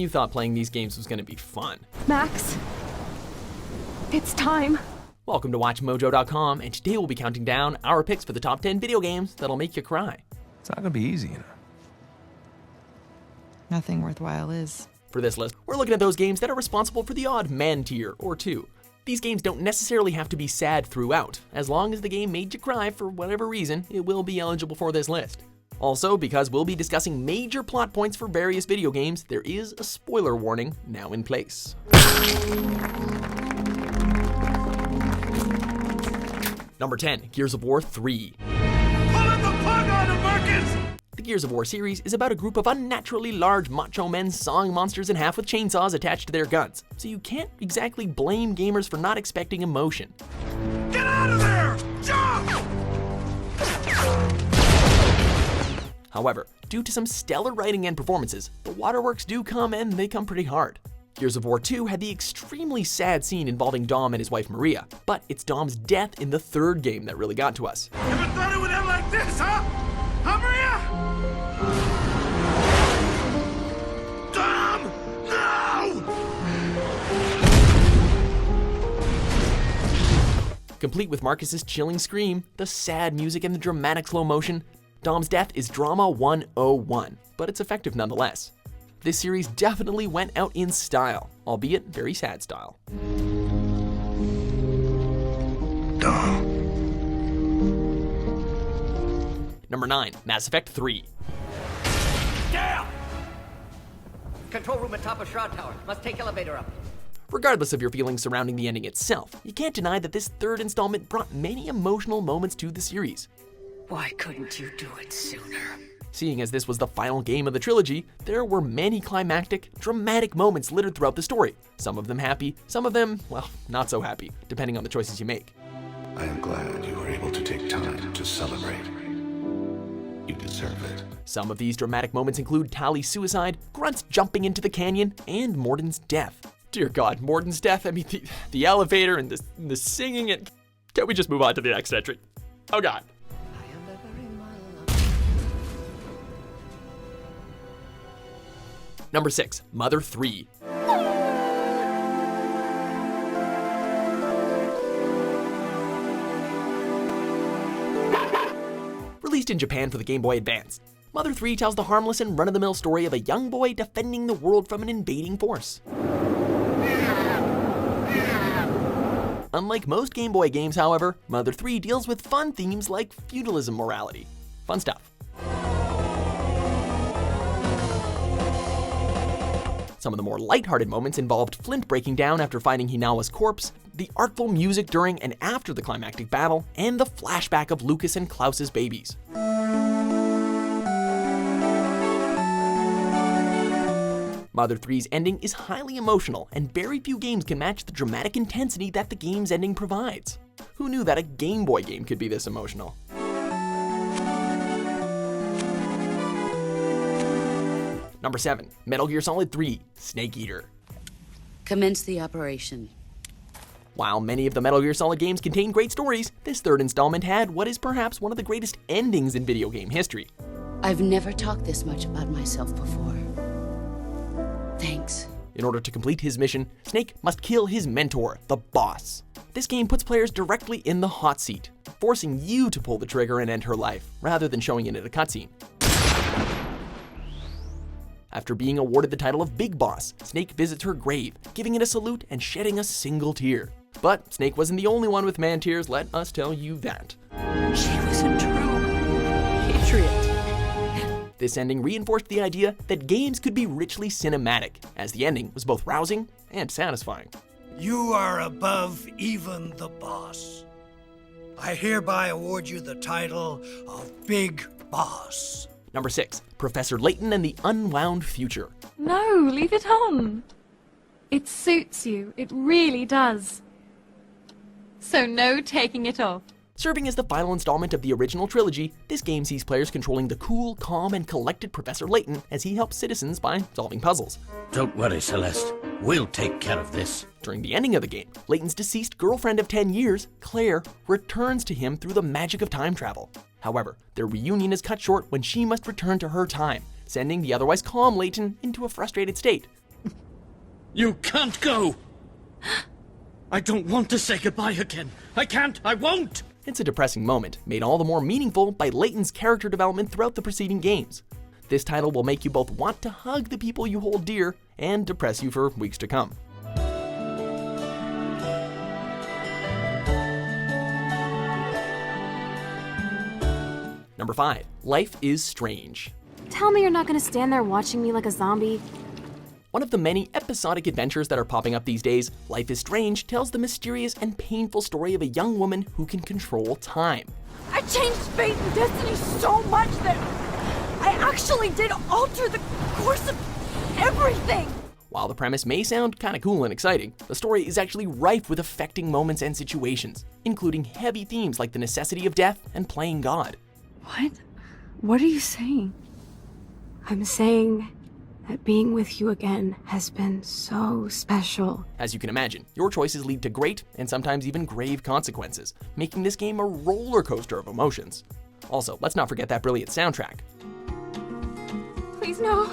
you thought playing these games was going to be fun. Max, it's time. Welcome to WatchMojo.com, and today we'll be counting down our picks for the top 10 video games that'll make you cry. It's not gonna be easy, you know. Nothing worthwhile is. For this list, we're looking at those games that are responsible for the odd man tier or two. These games don't necessarily have to be sad throughout. As long as the game made you cry for whatever reason, it will be eligible for this list. Also, because we'll be discussing major plot points for various video games, there is a spoiler warning now in place. Number 10, Gears of War 3. Pulling the plug on him, Marcus! The Gears of War series is about a group of unnaturally large macho men sawing monsters in half with chainsaws attached to their guns, so you can't exactly blame gamers for not expecting emotion. Get out of there! Jump! However, due to some stellar writing and performances, the waterworks do come, and they come pretty hard. Gears of War 2 had the extremely sad scene involving Dom and his wife Maria, but it's Dom's death in the third game that really got to us. Never thought it would end like this, huh? Huh, Maria? Dom! No! Complete with Marcus's chilling scream, the sad music, and the dramatic slow motion, Dom's death is drama 101, but it's effective nonetheless. This series definitely went out in style, albeit very sad style. Dom. Number 9, Mass Effect 3. Down! Control room at top of Shroud Tower. Must take elevator up. Regardless of your feelings surrounding the ending itself, you can't deny that this third installment brought many emotional moments to the series. Why couldn't you do it sooner? Seeing as this was the final game of the trilogy, there were many climactic, dramatic moments littered throughout the story. Some of them happy, some of them, well, not so happy, depending on the choices you make. I am glad you were able to take time to celebrate. You deserve it. Some of these dramatic moments include Tally's suicide, Grunt's jumping into the canyon, and Morden's death. Dear God, Morden's death, I mean, the elevator and the singing, and can we just move on to the next entry? Oh God. Number 6, Mother 3. Released in Japan for the Game Boy Advance, Mother 3 tells the harmless and run-of-the-mill story of a young boy defending the world from an invading force. Unlike most Game Boy games, however, Mother 3 deals with fun themes like feudalism morality. Fun stuff. Some of the more lighthearted moments involved Flint breaking down after finding Hinawa's corpse, the artful music during and after the climactic battle, and the flashback of Lucas and Klaus's babies. Mother 3's ending is highly emotional, and very few games can match the dramatic intensity that the game's ending provides. Who knew that a Game Boy game could be this emotional? Number 7, Metal Gear Solid 3, Snake Eater. Commence the operation. While many of the Metal Gear Solid games contain great stories, this third installment had what is perhaps one of the greatest endings in video game history. I've never talked this much about myself before. Thanks. In order to complete his mission, Snake must kill his mentor, the boss. This game puts players directly in the hot seat, forcing you to pull the trigger and end her life, rather than showing it in a cutscene. After being awarded the title of Big Boss, Snake visits her grave, giving it a salute and shedding a single tear. But Snake wasn't the only one with man tears, let us tell you that. She was a true patriot. This ending reinforced the idea that games could be richly cinematic, as the ending was both rousing and satisfying. You are above even the boss. I hereby award you the title of Big Boss. Number 6, Professor Layton and the Unwound Future. No, leave it on. It suits you. It really does. So no taking it off. Serving as the final installment of the original trilogy, this game sees players controlling the cool, calm, and collected Professor Layton as he helps citizens by solving puzzles. Don't worry, Celeste. We'll take care of this. During the ending of the game, Layton's deceased girlfriend of 10 years, Claire, returns to him through the magic of time travel. However, their reunion is cut short when she must return to her time, sending the otherwise calm Layton into a frustrated state. You can't go! I don't want to say goodbye again. I can't, I won't! It's a depressing moment, made all the more meaningful by Layton's character development throughout the preceding games. This title will make you both want to hug the people you hold dear and depress you for weeks to come. Number 5. Life is Strange. Tell me you're not gonna stand there watching me like a zombie. One of the many episodic adventures that are popping up these days, Life is Strange tells the mysterious and painful story of a young woman who can control time. I changed fate and destiny so much that I actually did alter the course of everything. While the premise may sound kinda cool and exciting, the story is actually rife with affecting moments and situations, including heavy themes like the necessity of death and playing God. What? What are you saying? I'm saying that being with you again has been so special. As you can imagine, your choices lead to great and sometimes even grave consequences, making this game a roller coaster of emotions. Also, let's not forget that brilliant soundtrack. Please no.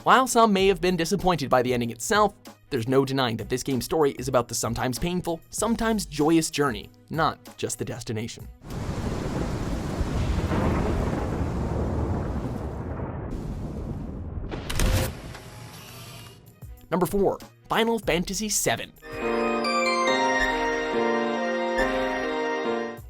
While some may have been disappointed by the ending itself, there's no denying that this game's story is about the sometimes painful, sometimes joyous journey, not just the destination. Number 4. Final Fantasy VII.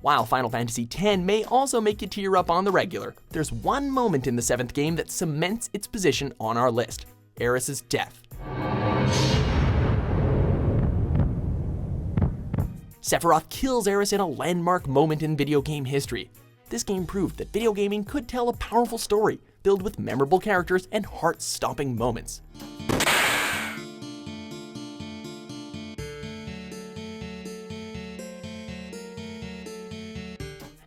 While Final Fantasy X may also make you tear up on the regular, there's one moment in the 7th game that cements its position on our list: Aeris's death. Sephiroth kills Aeris in a landmark moment in video game history. This game proved that video gaming could tell a powerful story, filled with memorable characters and heart-stopping moments.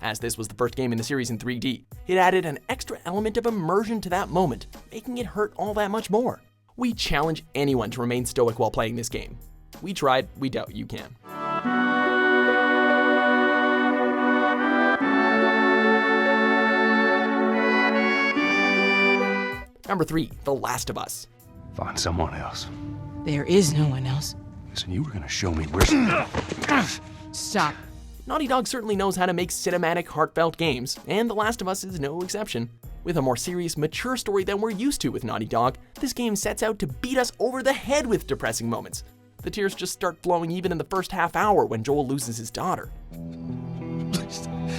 As this was the first game in the series in 3D, it added an extra element of immersion to that moment, making it hurt all that much more. We challenge anyone to remain stoic while playing this game. We tried, we doubt you can. Number 3, The Last of Us. Find someone else. There is no one else. Listen, you were gonna show me where. Stop. Naughty Dog certainly knows how to make cinematic, heartfelt games, and The Last of Us is no exception. With a more serious, mature story than we're used to with Naughty Dog, this game sets out to beat us over the head with depressing moments. The tears just start flowing even in the first half hour when Joel loses his daughter. Please don't.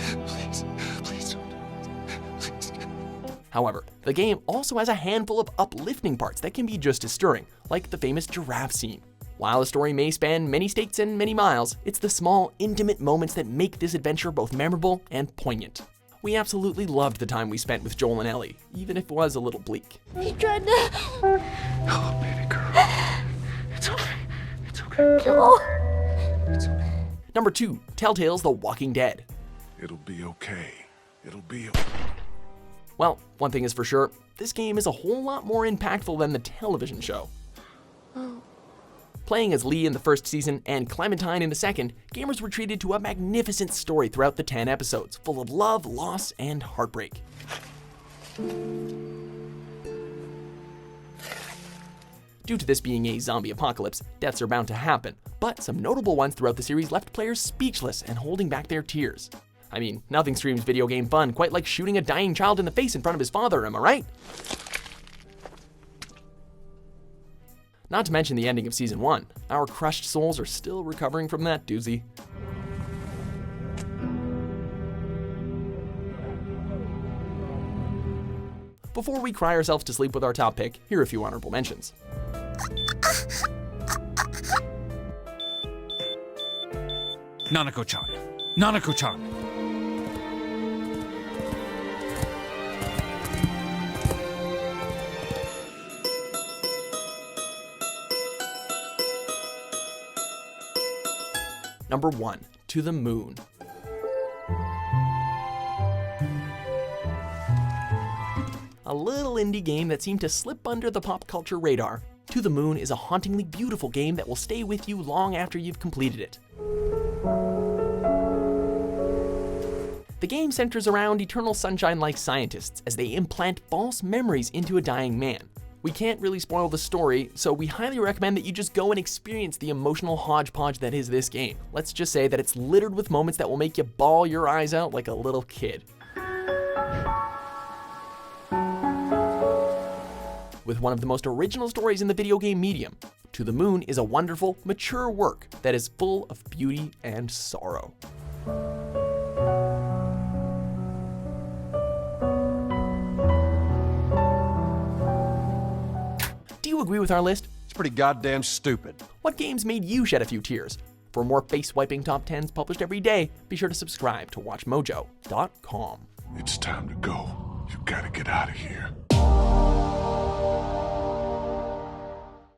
Please. However, the game also has a handful of uplifting parts that can be just as stirring, like the famous giraffe scene. While the story may span many states and many miles, it's the small, intimate moments that make this adventure both memorable and poignant. We absolutely loved the time we spent with Joel and Ellie, even if it was a little bleak. He tried to... Oh, baby girl. It's okay. It's okay. Joel. It's okay. Number 2, Telltale's The Walking Dead. It'll be okay. It'll be okay. Well, one thing is for sure, this game is a whole lot more impactful than the television show. Playing as Lee in the first season and Clementine in the second, gamers were treated to a magnificent story throughout the 10 episodes, full of love, loss, and heartbreak. Due to this being a zombie apocalypse, deaths are bound to happen, but some notable ones throughout the series left players speechless and holding back their tears. I mean, nothing screams video game fun quite like shooting a dying child in the face in front of his father, am I right? Not to mention the ending of Season 1. Our crushed souls are still recovering from that doozy. Before we cry ourselves to sleep with our top pick, here are a few honorable mentions. Nanako-chan. Nanako-chan. Number 1, To the Moon. A little indie game that seemed to slip under the pop culture radar, To the Moon is a hauntingly beautiful game that will stay with you long after you've completed it. The game centers around Eternal Sunshine-like scientists as they implant false memories into a dying man. We can't really spoil the story, so we highly recommend that you just go and experience the emotional hodgepodge that is this game. Let's just say that it's littered with moments that will make you bawl your eyes out like a little kid. With one of the most original stories in the video game medium, To the Moon is a wonderful, mature work that is full of beauty and sorrow. Do you agree with our list? It's pretty goddamn stupid. What games made you shed a few tears? For more face-wiping top 10s published every day, be sure to subscribe to WatchMojo.com. It's time to go. You gotta get out of here.